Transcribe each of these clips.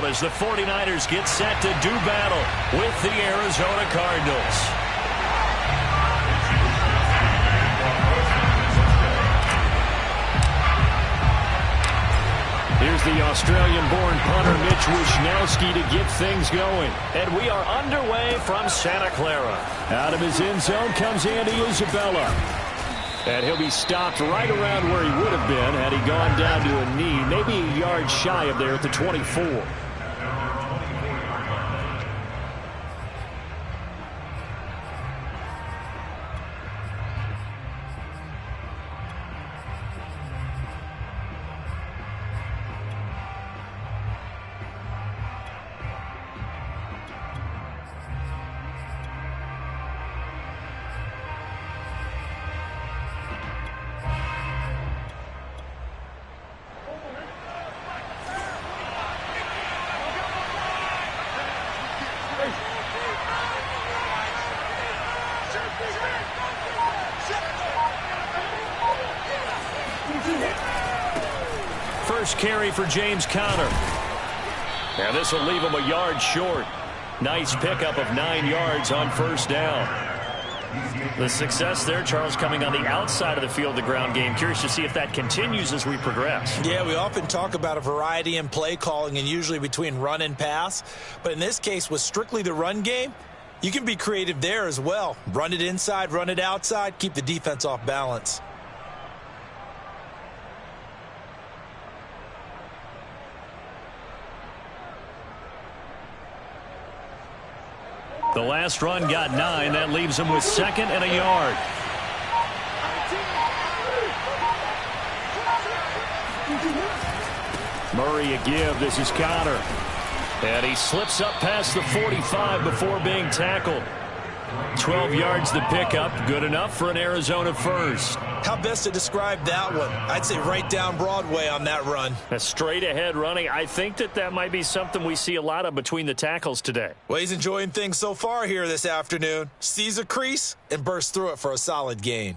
As the 49ers get set to do battle with the Arizona Cardinals. Here's the Australian-born punter Mitch Wishnowsky to get things going. And we are underway from Santa Clara. Out of his end zone comes Andy Isabella. And he'll be stopped right around where he would have been had he gone down to a knee, maybe a yard shy of there at the 24. First carry for James Conner. And this will leave him a yard short. Nice pickup of 9 yards on first down. The success there, Charles, coming on the outside of the field, the ground game. Curious to see if that continues as we progress. Yeah, we often talk about a variety in play calling and usually between run and pass. But in this case, with strictly the run game, you can be creative there as well. Run it inside, run it outside, keep the defense off balance. The last run got 9. That leaves him with 2nd and a yard. Murray a give. This is Conner. And he slips up past the 45 before being tackled. 12 yards to pick up. Good enough for an Arizona first. How best to describe that one? I'd say right down Broadway on that run. A straight ahead running. I think that might be something we see a lot of between the tackles today. Well, he's enjoying things so far here this afternoon. Sees a crease and bursts through it for a solid gain.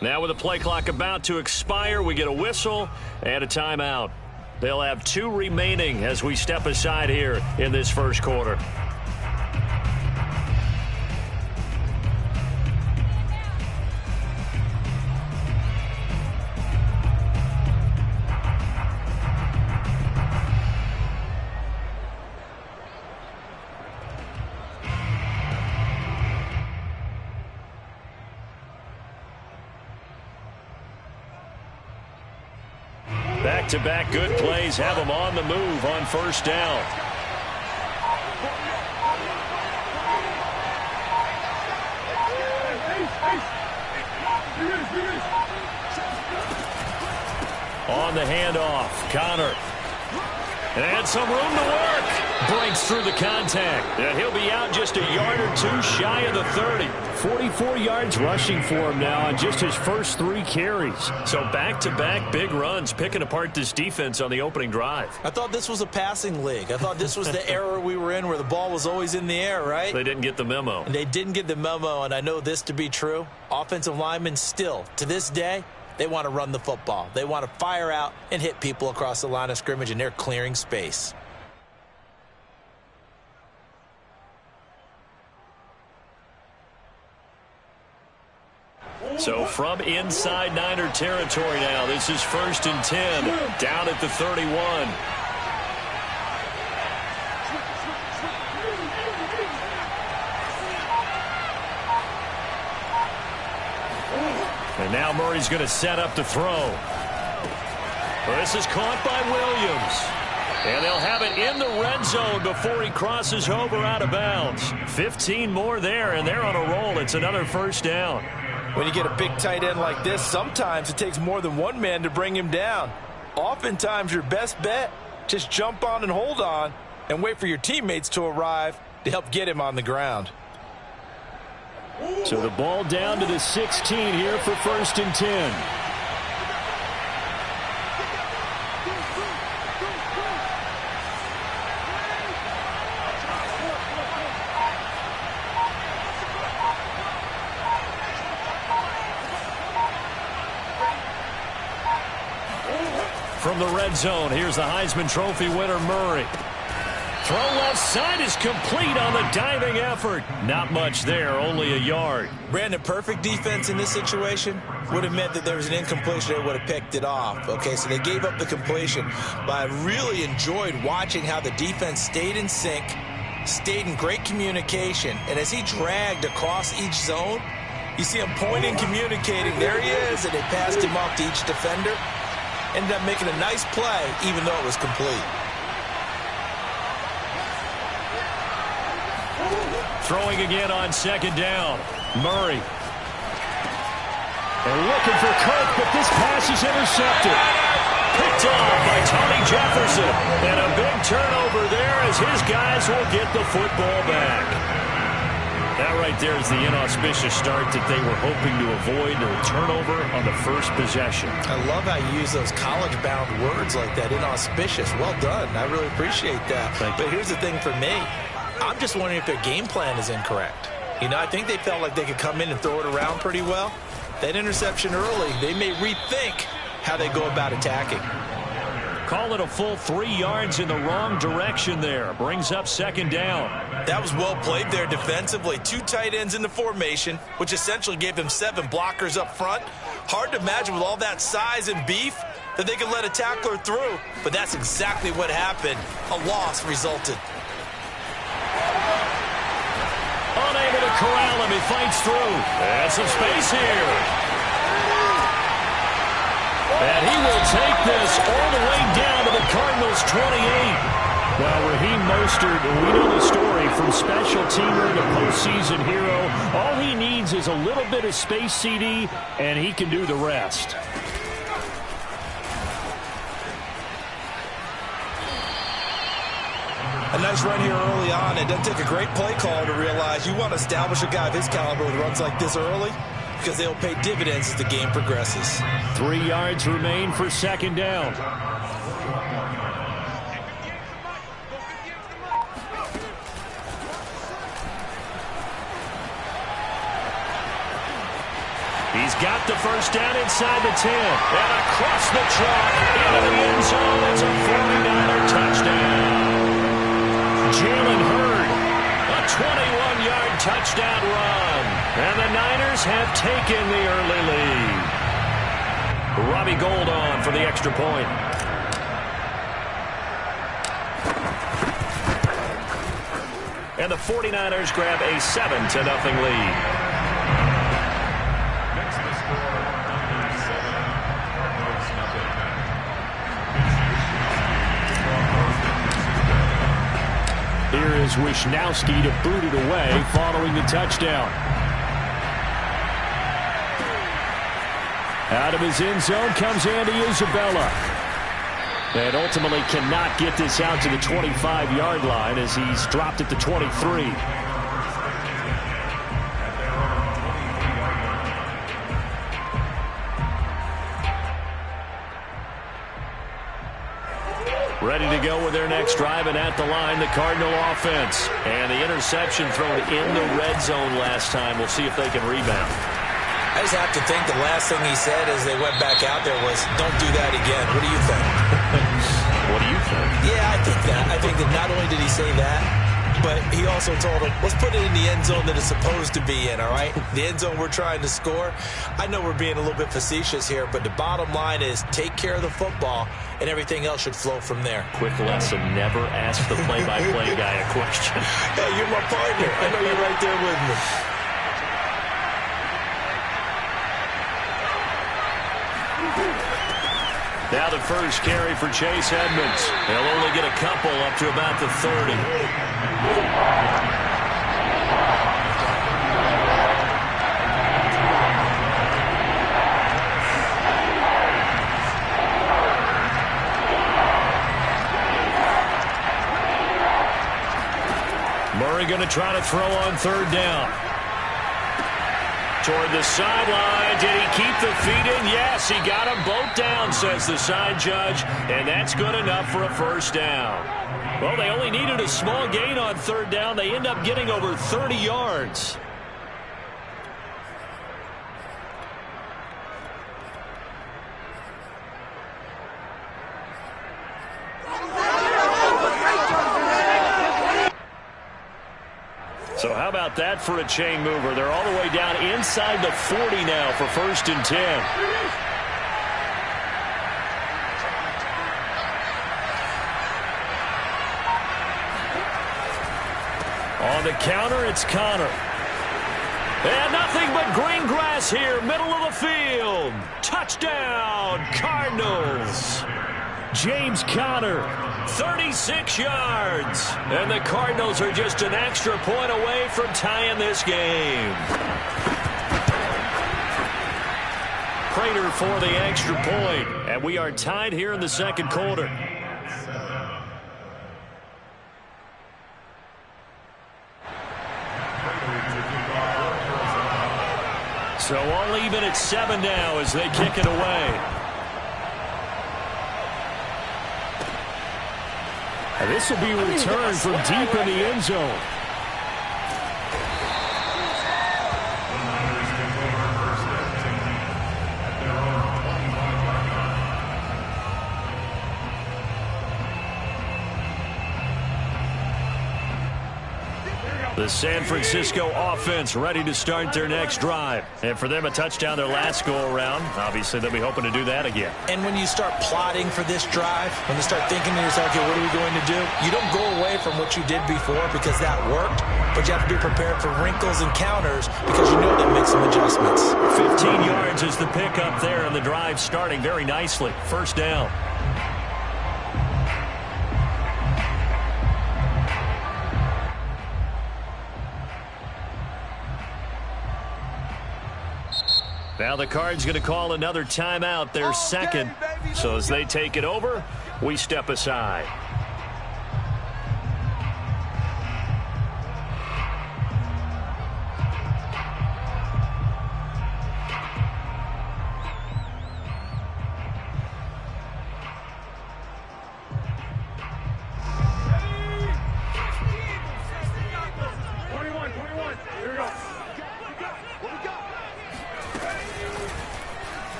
Now with the play clock about to expire, we get a whistle and a timeout. They'll have 2 remaining as we step aside here in this first quarter. Back-to-back good plays have them on the move on first down. On the handoff, Conner. And some room to work. Breaks through the contact. And he'll be out just a yard or 2 shy of the 30. 44 yards rushing for him now on just his first 3 carries. So back-to-back big runs, picking apart this defense on the opening drive. I thought this was a passing league. I thought this was the era we were in where the ball was always in the air, right? They didn't get the memo. And they didn't get the memo, and I know this to be true. Offensive linemen still, to this day, they want to run the football. They want to fire out and hit people across the line of scrimmage, and they're clearing space. So from inside Niner territory now, this is 1st and 10, down at the 31. And now Murray's going to set up to throw. Well, this is caught by Williams. And they'll have it in the red zone before he crosses over out of bounds. 15 more there, and they're on a roll. It's another first down. When you get a big tight end like this, sometimes it takes more than one man to bring him down. Oftentimes, your best bet, just jump on and hold on and wait for your teammates to arrive to help get him on the ground. So the ball down to the 16 here for 1st and 10. from the red zone. Here's the Heisman Trophy winner, Murray. Throw left side is complete on the diving effort. Not much there, only a yard. Brandon, perfect defense in this situation would have meant that there was an incompletion. They would have picked it off. Okay, so they gave up the completion. But I really enjoyed watching how the defense stayed in sync, stayed in great communication. And as he dragged across each zone, you see him pointing, communicating. There he is, and they passed him off to each defender. Ended up making a nice play, even though it was complete. Throwing again on second down. Murray. And looking for Kirk, but this pass is intercepted. Picked off by Tony Jefferson. And a big turnover there as his guys will get the football back. That right there is the inauspicious start that they were hoping to avoid, a turnover on the first possession. I love how you use those college-bound words like that, inauspicious. Well done. I really appreciate that. But here's the thing for me. I'm just wondering if their game plan is incorrect. You know, I think they felt like they could come in and throw it around pretty well. That interception early, they may rethink how they go about attacking. Call it a full 3 yards in the wrong direction there. Brings up second down. That was well played there defensively. 2 tight ends in the formation, which essentially gave them 7 blockers up front. Hard to imagine with all that size and beef that they could let a tackler through. But that's exactly what happened. A loss resulted. Unable to corral him. He fights through. And some space here. And he will take this all the way down to the Cardinals' 28. Well, Raheem Mostert, we know the story, from special teamer to postseason hero. All he needs is a little bit of space, CD, and he can do the rest. A nice run here early on. It doesn't take a great play caller to realize you want to establish a guy of his caliber with runs like this early, because they'll pay dividends as the game progresses. 3 yards remain for second down. He's got the first down inside the 10. And across the track into the end zone. It's a 49er touchdown. Jalen Hurd, a 21-yard touchdown run. And the Niners have taken the early lead. Robbie Gould on for the extra point. And the 49ers grab a 7-0 lead. Here is Wisnowski to boot it away following the touchdown. Out of his end zone comes Andy Isabella. And ultimately cannot get this out to the 25-yard line as he's dropped at the 23. Ready to go with their next drive, and at the line, the Cardinal offense. And the interception thrown in the red zone last time. We'll see if they can rebound. I just have to think the last thing he said as they went back out there was, don't do that again. What do you think? What do you think? Yeah, I think that. I think that not only did he say that, but he also told him, let's put it in the end zone that it's supposed to be in, all right? The end zone we're trying to score. I know we're being a little bit facetious here, but the bottom line is take care of the football, and everything else should flow from there. Quick lesson, never ask the play-by-play guy a question. Hey, you're my partner. I know you're right there with me. Now the first carry for Chase Edmonds. He'll only get a couple up to about the 30. Murray going to try to throw on third down. Toward the sideline. Did he keep the feet in? Yes, he got them both down, says the side judge, and that's good enough for a first down. Well, they only needed a small gain on third down. They end up getting over 30 yards. How about that for a chain mover? They're all the way down inside the 40 now for 1st and 10. On the counter, it's Connor. And nothing but green grass here, middle of the field. Touchdown, Cardinals. James Conner, 36 yards. And the Cardinals are just an extra point away from tying this game. Prater for the extra point. And we are tied here in the second quarter. So all even at 7 now as they kick it away. And this will be returned from deep in the end zone. The San Francisco offense ready to start their next drive. And for them, a touchdown their last go-around. Obviously, they'll be hoping to do that again. And when you start plotting for this drive, when you start thinking to yourself, okay, what are we going to do? You don't go away from what you did before because that worked, but you have to be prepared for wrinkles and counters because you know that makes some adjustments. 15 yards is the pickup there, and the drive starting very nicely. 1st down. Now the Cards going to call another timeout, their second. So as they take it over, we step aside.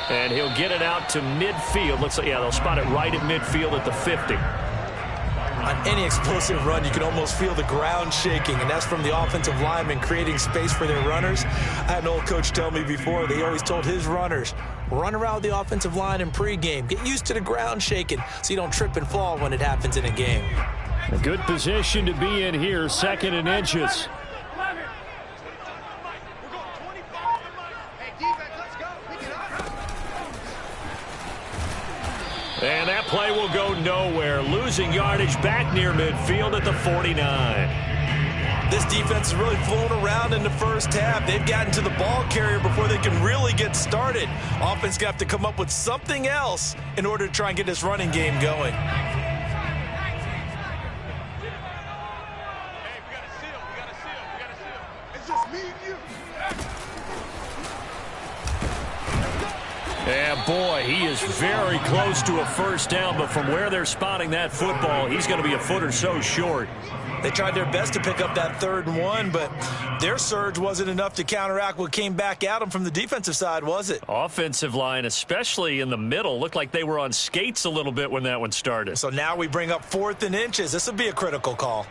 And he'll get it out to midfield. Looks like, yeah, they'll spot it right at midfield at the 50. On any explosive run, you can almost feel the ground shaking, and that's from the offensive linemen creating space for their runners. I had an old coach tell me before, they always told his runners, run around the offensive line in pregame. Get used to the ground shaking so you don't trip and fall when it happens in a game. A good position to be in here, 2nd and inches. And that play will go nowhere. Losing yardage back near midfield at the 49. This defense has really flown around in the first half. They've gotten to the ball carrier before they can really get started. Offense got to come up with something else in order to try and get this running game going. Yeah, boy, he is very close to a 1st down, but from where they're spotting that football, he's going to be a foot or so short. They tried their best to pick up that 3rd and 1, but their surge wasn't enough to counteract what came back at them from the defensive side, was it? Offensive line, especially in the middle, looked like they were on skates a little bit when that one started. So now we bring up 4th and inches. This would be a critical call.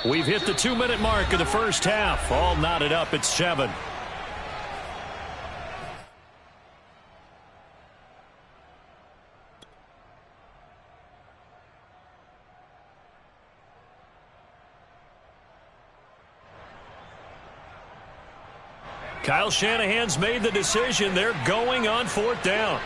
We've hit the 2-minute mark of the first half. All knotted up at 7. Kyle Shanahan's made the decision. They're going on 4th down.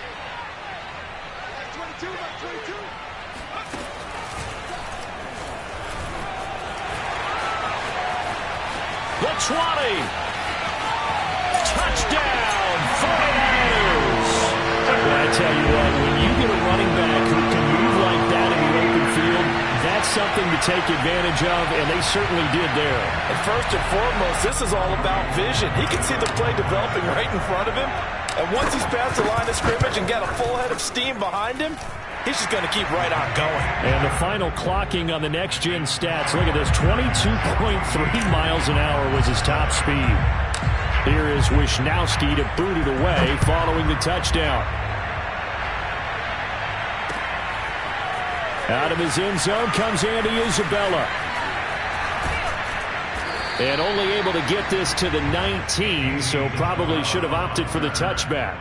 The 20. Touchdown, 49ers. Well, I tell you what, when you get a running back who can move like that in the open field, that's something to take advantage of, and they certainly did there. And first and foremost, this is all about vision. He can see the play developing right in front of him, and once he's past the line of scrimmage and got a full head of steam behind him, he's just going to keep right on going. And the final clocking on the next-gen stats. Look at this, 22.3 miles an hour was his top speed. Here is Wisnowski to boot it away following the touchdown. Out of his end zone comes Andy Isabella. And only able to get this to the 19, so probably should have opted for the touchback.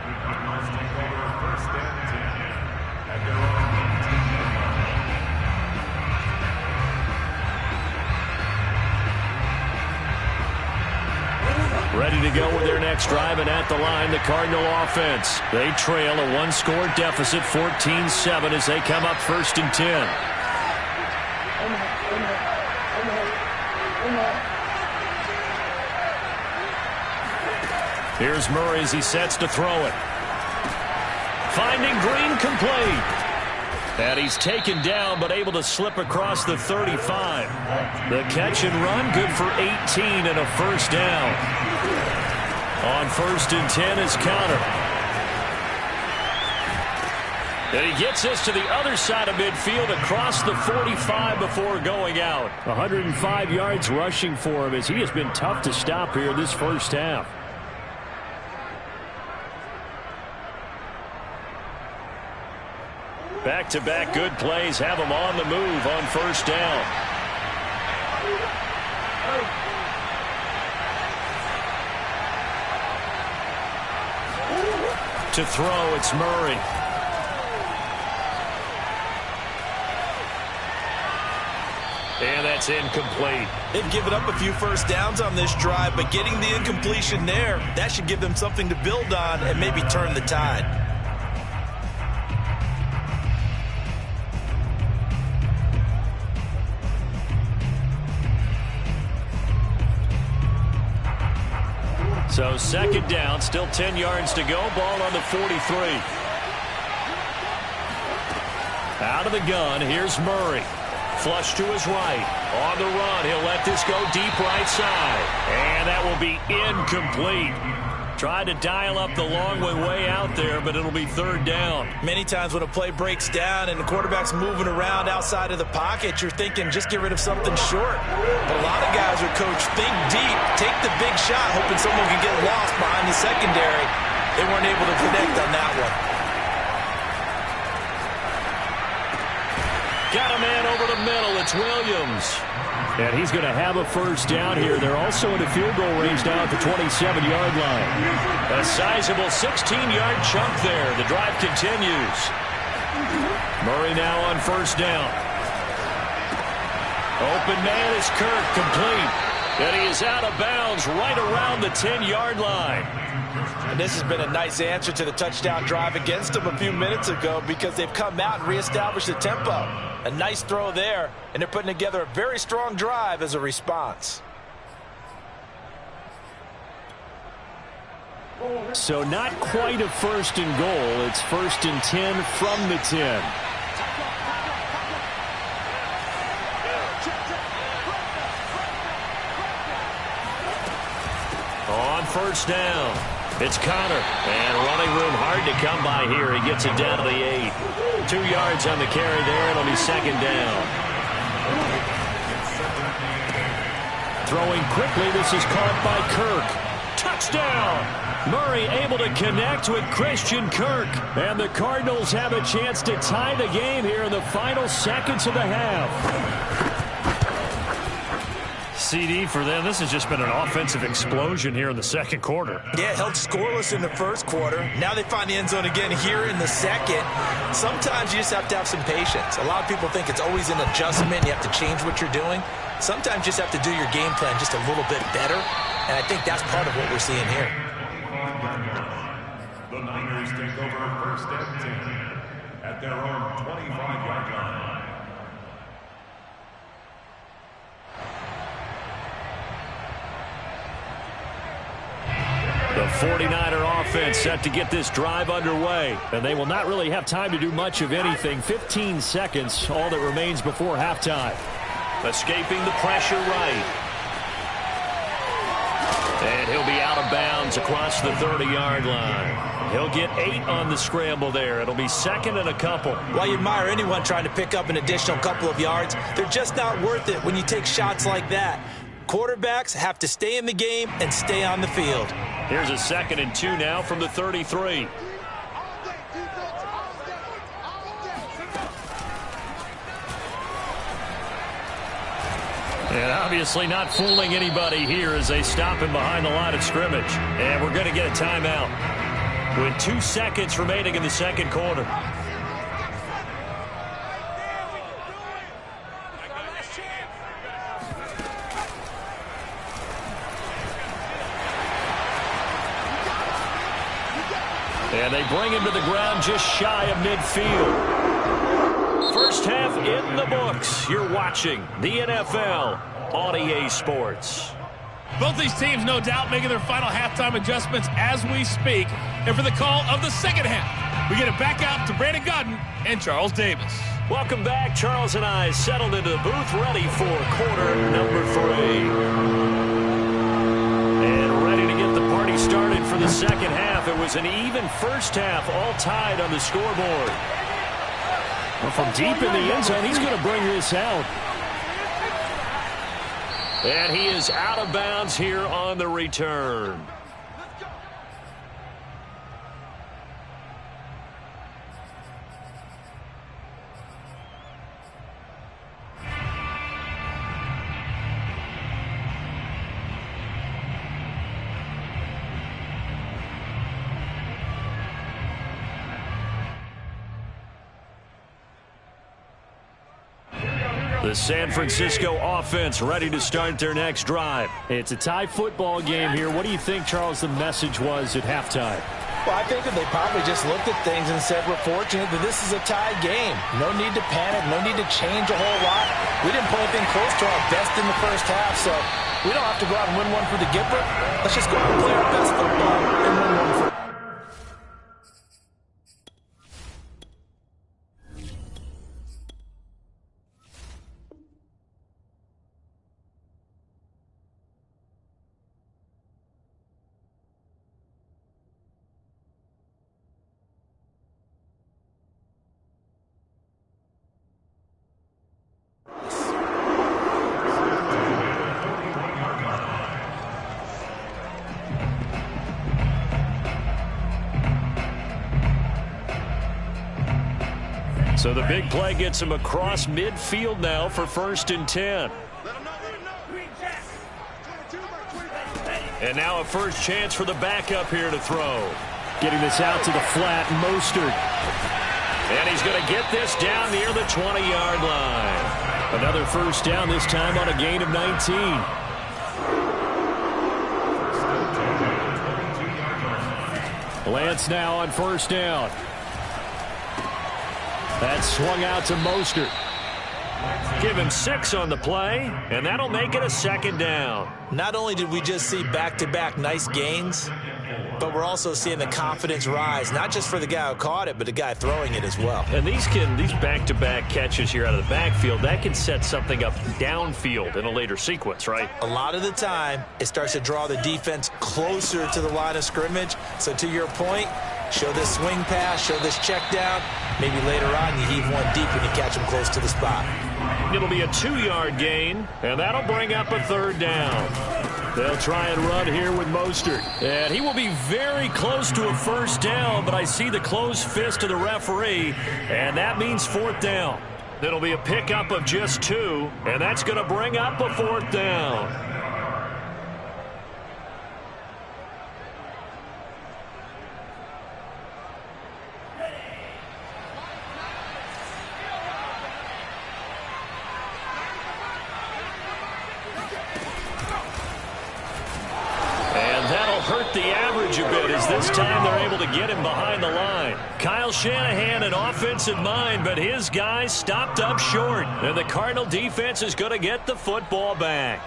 Ready to go with their next drive, and at the line, the Cardinal offense. They trail a one-score deficit, 14-7, as they come up 1st and 10. Here's Murray as he sets to throw it. Finding Green complete. And he's taken down, but able to slip across the 35. The catch and run, good for 18 and a first down. On 1st and 10 is Counter. And he gets us to the other side of midfield across the 45 before going out. 105 yards rushing for him as he has been tough to stop here this first half. Back-to-back good plays have him on the move on 1st down. To throw, it's Murray. And that's incomplete. They've given up a few first downs on this drive, but getting the incompletion there, that should give them something to build on and maybe turn the tide. So 2nd down, still 10 yards to go. Ball on the 43. Out of the gun, here's Murray. Flush to his right. On the run, he'll let this go deep right side. And that will be incomplete. Tried to dial up the long way out there, but it'll be 3rd down. Many times when a play breaks down and the quarterback's moving around outside of the pocket, you're thinking just get rid of something short. But a lot of guys are coached, think deep, take the big shot, hoping someone can get lost behind the secondary. They weren't able to connect on that one. Got a man over the middle. It's Williams. And he's going to have a first down here. They're also in the field goal range now at the 27-yard line. A sizable 16-yard chunk there. The drive continues. Murray now on 1st down. Open man is Kirk, complete. And he is out of bounds right around the 10-yard line. And this has been a nice answer to the touchdown drive against them a few minutes ago because they've come out and reestablished the tempo. A nice throw there, and they're putting together a very strong drive as a response. So not quite a 1st and goal. It's 1st and 10 from the 10. On 1st down, it's Connor. And running room hard to come by here. He gets it down to the 8. 2 yards on the carry there. It'll be 2nd down. Throwing quickly. This is caught by Kirk. Touchdown! Murray able to connect with Christian Kirk. And the Cardinals have a chance to tie the game here in the final seconds of the half. CD for them. This has just been an offensive explosion here in the 2nd quarter. Yeah, held scoreless in the 1st quarter. Now they find the end zone again here in the 2nd. Sometimes you just have to have some patience. A lot of people think it's always an adjustment. You have to change what you're doing. Sometimes you just have to do your game plan just a little bit better. And I think that's part of what we're seeing here. The Niners take over 1st and 10 at their own 25-yard line. The 49er offense set to get this drive underway. And they will not really have time to do much of anything. 15 seconds, all that remains before halftime. Escaping the pressure right. And he'll be out of bounds across the 30-yard line. He'll get 8 on the scramble there. It'll be second and a couple. While you admire anyone trying to pick up an additional couple of yards, they're just not worth it when you take shots like that. Quarterbacks have to stay in the game and stay on the field. Here's a 2nd and 2 now from the 33. And obviously not fooling anybody here as they stop him behind the line of scrimmage. And we're going to get a timeout with 2 seconds remaining in the second quarter. And they bring him to the ground just shy of midfield. First half in the books. You're watching the NFL on EA Sports. Both these teams, no doubt, making their final halftime adjustments as we speak. And for the call of the second half, we get it back out to Brandon Godden and Charles Davis. Welcome back. Charles and I settled into the booth, ready for quarter number 3. And ready to get the party started for the second half. It was an even first half, all tied on the scoreboard. Well, from deep in the end zone, he's going to bring this out. And he is out of bounds here on the return. The San Francisco offense ready to start their next drive. It's a tie football game here. What do you think, Charles, the message was at halftime? Well, I think that they probably just looked at things and said, we're fortunate that this is a tie game. No need to panic, no need to change a whole lot. We didn't play anything close to our best in the first half, so we don't have to go out and win one for the Gipper. Let's just go out and play our best football and win one for So the big play gets him across midfield now for 1st and 10. And now a first chance for the backup here to throw. Getting this out to the flat, Mostert. And he's going to get this down near the 20-yard line. Another first down, this time on a gain of 19. Lance now on first down. That's swung out to Mostert. Give him 6 on the play, and that'll make it a 2nd down. Not only did we just see back-to-back nice gains, but we're also seeing the confidence rise, not just for the guy who caught it, but the guy throwing it as well. And these back-to-back catches here out of the backfield, that can set something up downfield in a later sequence, right? A lot of the time, it starts to draw the defense closer to the line of scrimmage. So to your point, show this swing pass, show this check down. Maybe later on you heave one deep when you catch him close to the spot. It'll be a 2-yard gain, and that'll bring up a 3rd down. They'll try and run here with Mostert. And he will be very close to a 1st down, but I see the closed fist of the referee, and that means 4th down. It'll be a pickup of just 2, and that's going to bring up a 4th down. Hurt the average a bit as this time they're able to get him behind the line. Kyle Shanahan, an offensive mind, but his guys stopped up short. And the Cardinal defense is going to get the football back.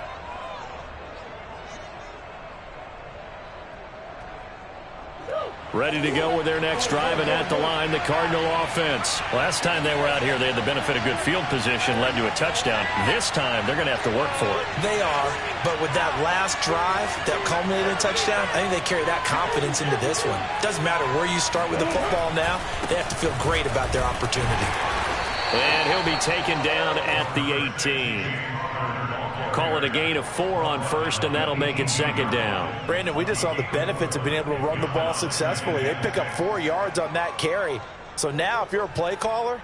Ready to go with their next drive, and at the line, the Cardinal offense. Last time they were out here, they had the benefit of good field position, led to a touchdown. This time, they're going to have to work for it. They are, but with that last drive that culminated in a touchdown, I think they carry that confidence into this one. Doesn't matter where you start with the football now, they have to feel great about their opportunity. And he'll be taken down at the 18. Call it a gain of 4 on first, and that'll make it second down. Brandon, we just saw the benefits of being able to run the ball successfully. They pick up 4 yards on that carry. So now if you're a play caller,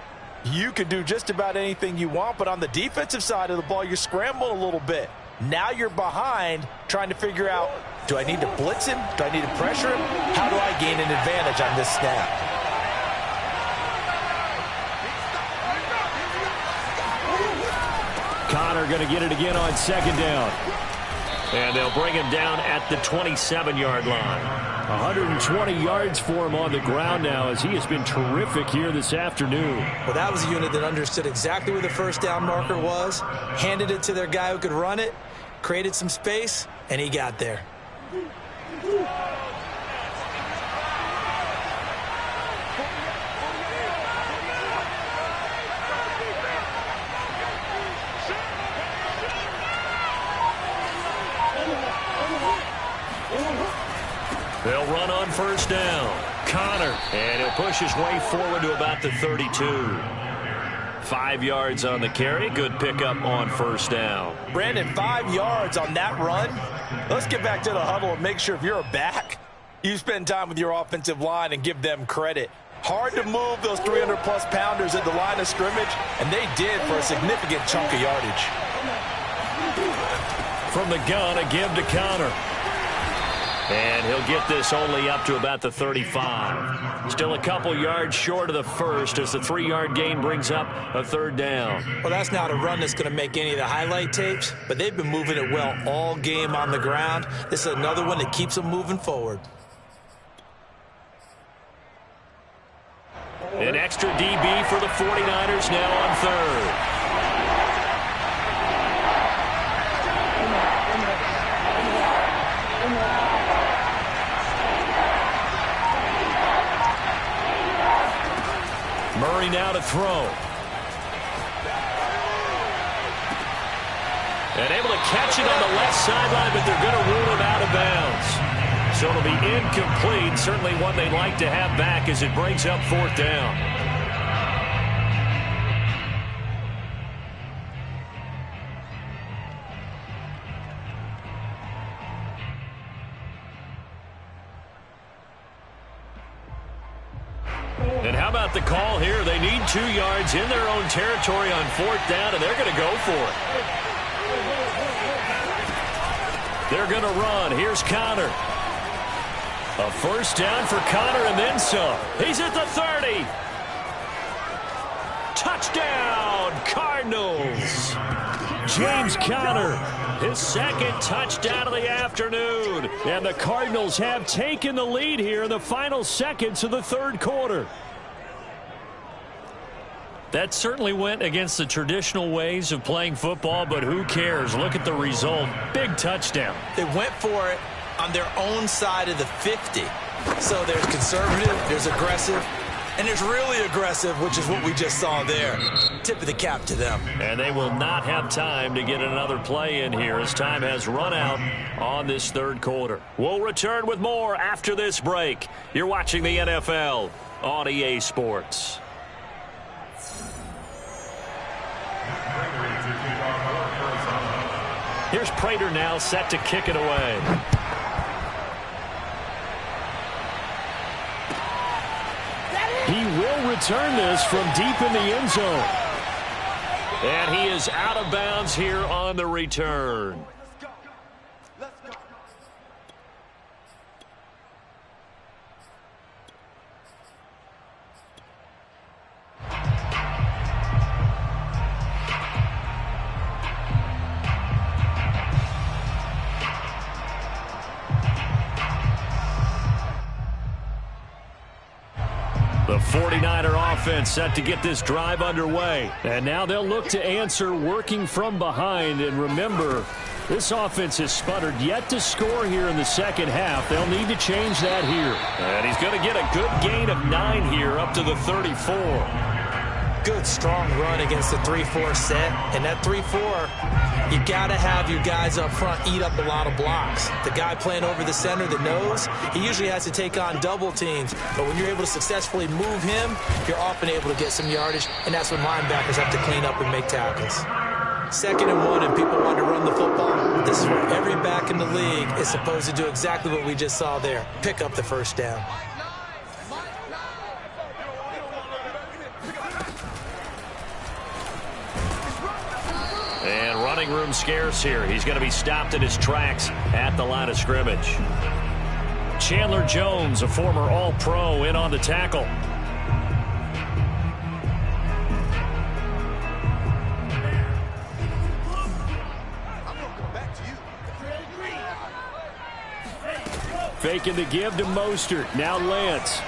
you can do just about anything you want, but on the defensive side of the ball, you're scrambling a little bit. Now you're behind trying to figure out, do I need to blitz him? Do I need to pressure him? How do I gain an advantage on this snap? Connor going to get it again on second down. And they'll bring him down at the 27-yard line. 120 yards for him on the ground now, as he has been terrific here this afternoon. Well, that was a unit that understood exactly where the first down marker was, handed it to their guy who could run it, created some space, and he got there. They'll run on first down. Connor, and he'll push his way forward to about the 32. 5 yards on the carry. Good pickup on first down. Brandon, 5 yards on that run. Let's get back to the huddle and make sure if you're a back, you spend time with your offensive line and give them credit. Hard to move those 300-plus pounders at the line of scrimmage, and they did for a significant chunk of yardage. From the gun, a give to Connor. And he'll get this only up to about the 35. Still a couple yards short of the first as the 3-yard gain brings up a third down. Well, that's not a run that's going to make any of the highlight tapes, but they've been moving it well all game on the ground. This is another one that keeps them moving forward. An extra DB for the 49ers now on third. Murray now to throw. And able to catch it on the left sideline, but they're going to rule him out of bounds. So it'll be incomplete. Certainly one they'd like to have back as it brings up fourth down. And how about the call here? They need 2 yards in their own territory on fourth down, and they're going to go for it. They're going to run. Here's Connor. A first down for Connor and then some. He's at the 30. Touchdown, Cardinals. James Conner, his second touchdown of the afternoon. And the Cardinals have taken the lead here in the final seconds of the third quarter. That certainly went against the traditional ways of playing football, but who cares? Look at the result. Big touchdown. They went for it on their own side of the 50. So there's conservative, there's aggressive, and there's really aggressive, which is what we just saw there. Tip of the cap to them. And they will not have time to get another play in here as time has run out on this third quarter. We'll return with more after this break. You're watching the NFL on EA Sports. Here's Prater now set to kick it away. He will return this from deep in the end zone. And he is out of bounds here on the return. The The 49er offense set to get this drive underway. And now they'll look to answer working from behind. And remember, this offense has sputtered yet to score here in the second half. They'll need to change that here. And he's going to get a good gain of 9 here up to the 34. Good, strong run against the 3-4 set. And that 3-4, you got to have your guys up front eat up a lot of blocks. The guy playing over the center that knows, he usually has to take on double teams. But when you're able to successfully move him, you're often able to get some yardage. And that's when linebackers have to clean up and make tackles. 2nd and 1, and people want to run the football. This is where every back in the league is supposed to do exactly what we just saw there. Pick up the first down. And running room scarce here. He's going to be stopped in his tracks at the line of scrimmage. Chandler Jones, a former All-Pro, in on the tackle. Faking the give to Mostert. Now Lance.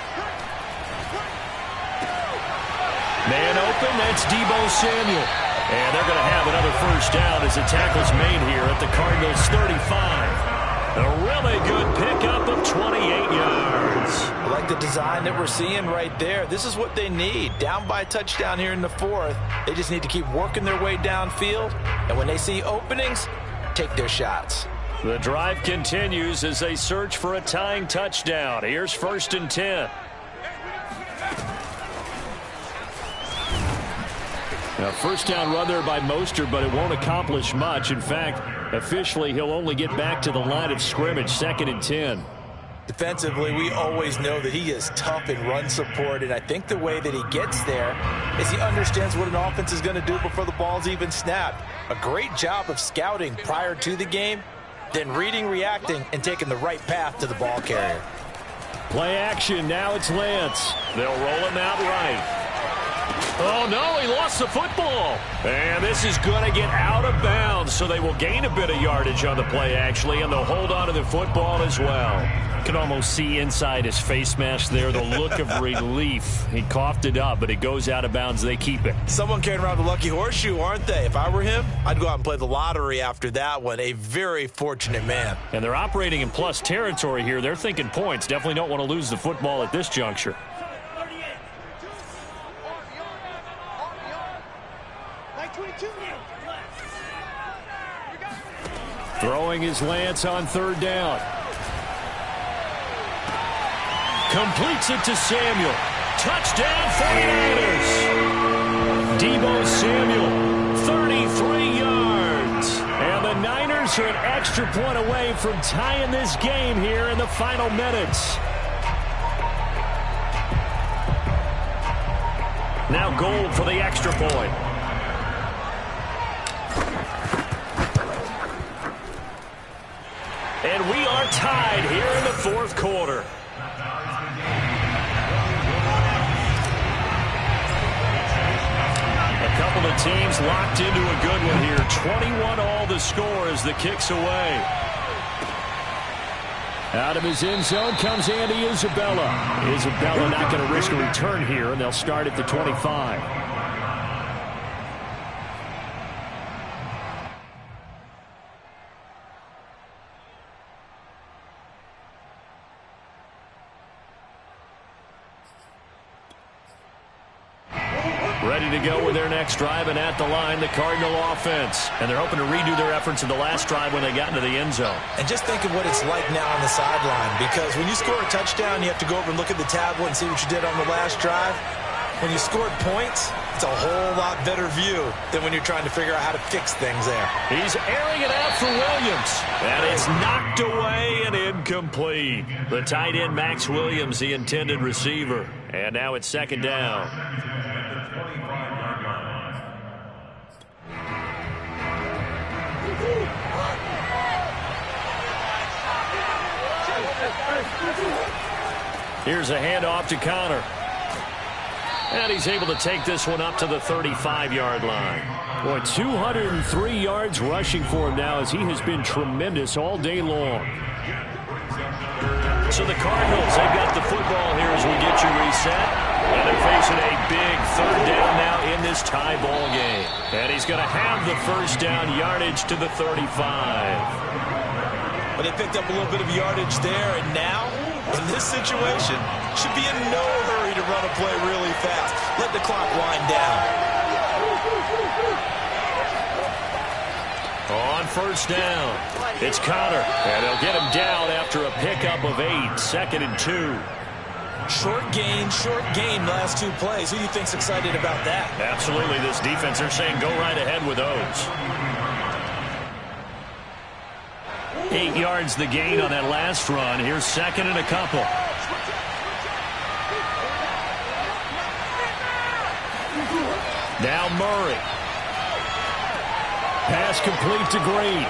Man open. That's Deebo Samuel. And they're going to have another first down as the tackle's made here at the Cardinals' 35. A really good pickup of 28 yards. I like the design that we're seeing right there. This is what they need. Down by a touchdown here in the 4th. They just need to keep working their way downfield. And when they see openings, take their shots. The drive continues as they search for a tying touchdown. Here's 1st and 10. Now, first down run there by Mostert, but it won't accomplish much. In fact, officially, he'll only get back to the line of scrimmage, 2nd and 10. Defensively, we always know that he is tough in run support, and I think the way that he gets there is he understands what an offense is going to do before the ball's even snapped. A great job of scouting prior to the game, then reading, reacting, and taking the right path to the ball carrier. Play action. Now it's Lance. They'll roll him out right. Oh, no, he lost the football. And this is going to get out of bounds, so they will gain a bit of yardage on the play, actually, and they'll hold on to the football as well. You can almost see inside his face mask there the look of relief. He coughed it up, but it goes out of bounds. They keep it. Someone carrying around the lucky horseshoe, aren't they? If I were him, I'd go out and play the lottery after that one. A very fortunate man. And they're operating in plus territory here. They're thinking points. Definitely don't want to lose the football at this juncture. Throwing his Lance on 3rd down. Completes it to Samuel. Touchdown 49ers. Deebo Samuel, 33 yards. And the Niners are an extra point away from tying this game here in the final minutes. Now Gold for the extra point. And we are tied here in the 4th quarter. A couple of teams locked into a good one here. 21 all the score as the kick's away. Out of his end zone comes Andy Isabella. Isabella not going to risk a return here, and they'll start at the 25. Ready to go with their next drive, and at the line, the Cardinal offense. And they're hoping to redo their efforts in the last drive when they got into the end zone. And just think of what it's like now on the sideline, because when you score a touchdown, you have to go over and look at the tablet and see what you did on the last drive. When you scored points, it's a whole lot better view than when you're trying to figure out how to fix things there. He's airing it out for Williams. And it's knocked away and incomplete. The tight end, Max Williams, the intended receiver. And now it's 2nd down. Here's a handoff to Connor. And he's able to take this one up to the 35-yard line. Boy, 203 yards rushing for him now as he has been tremendous all day long. So the Cardinals, they've got the football here as we get you reset. And they're facing a big third down now in this tie ball game. And he's going to have the first down yardage to the 35. But they picked up a little bit of yardage there, and now, in this situation, should be in no hurry to run a play really fast. Let the clock wind down. On first down, it's Connor, and they'll get him down after a pickup of 8, 2nd and 2. Short gain last 2 plays. Who do you think's excited about that? Absolutely, this defense, they're saying go right ahead with those. 8 yards the gain on that last run. Here's 2nd and a couple. Now Murray. Pass complete to Green.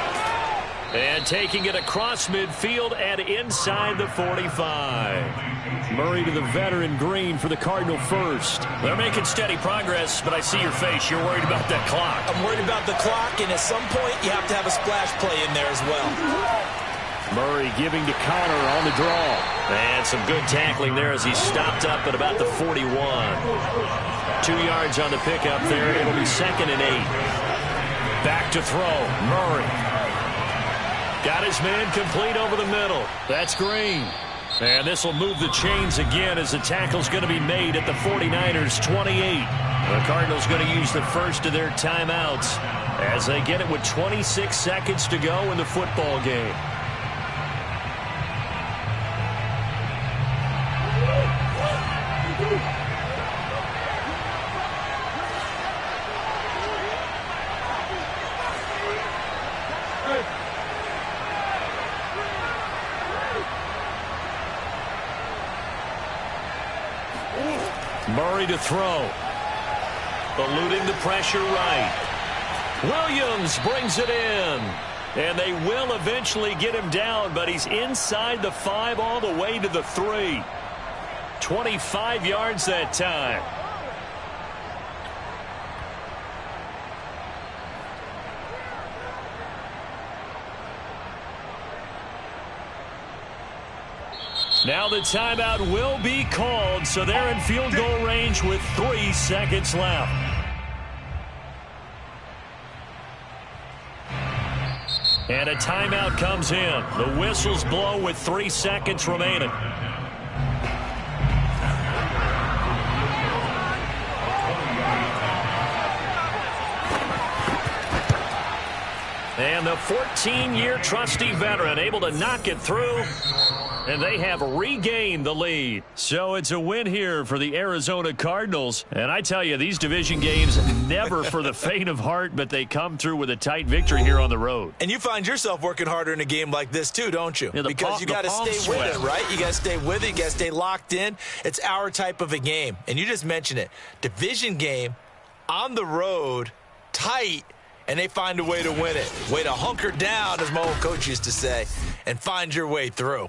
And taking it across midfield and inside the 45. Murray to the veteran Green for the Cardinal first. They're making steady progress, but I see your face. You're worried about that clock. I'm worried about the clock, and at some point you have to have a splash play in there as well. Murray giving to Connor on the draw. And some good tackling there as he stopped up at about the 41. 2 yards on the pickup there. It'll be 2nd and 8. Back to throw. Murray. Got his man complete over the middle. That's Green. And this will move the chains again as the tackle's going to be made at the 49ers' 28. The Cardinals going to use the first of their timeouts as they get it with 26 seconds to go in the football game. Murray to throw. Eluding the pressure right. Williams brings it in. And they will eventually get him down, but he's inside the 5 all the way to the 3. 25 yards that time. Now the timeout will be called, so they're in field goal range with 3 seconds left. And a timeout comes in. The whistles blow with 3 seconds remaining. And the 14-year trusty veteran able to knock it through. And they have regained the lead. So it's a win here for the Arizona Cardinals. And I tell you, these division games, never for the faint of heart, but they come through with a tight victory here on the road. And you find yourself working harder in a game like this too, don't you? Yeah, because you got to stay with it, right? You got to stay with it. You got to stay locked in. It's our type of a game. And you just mentioned it. Division game, on the road, tight, and they find a way to win it. Way to hunker down, as my old coach used to say, and find your way through.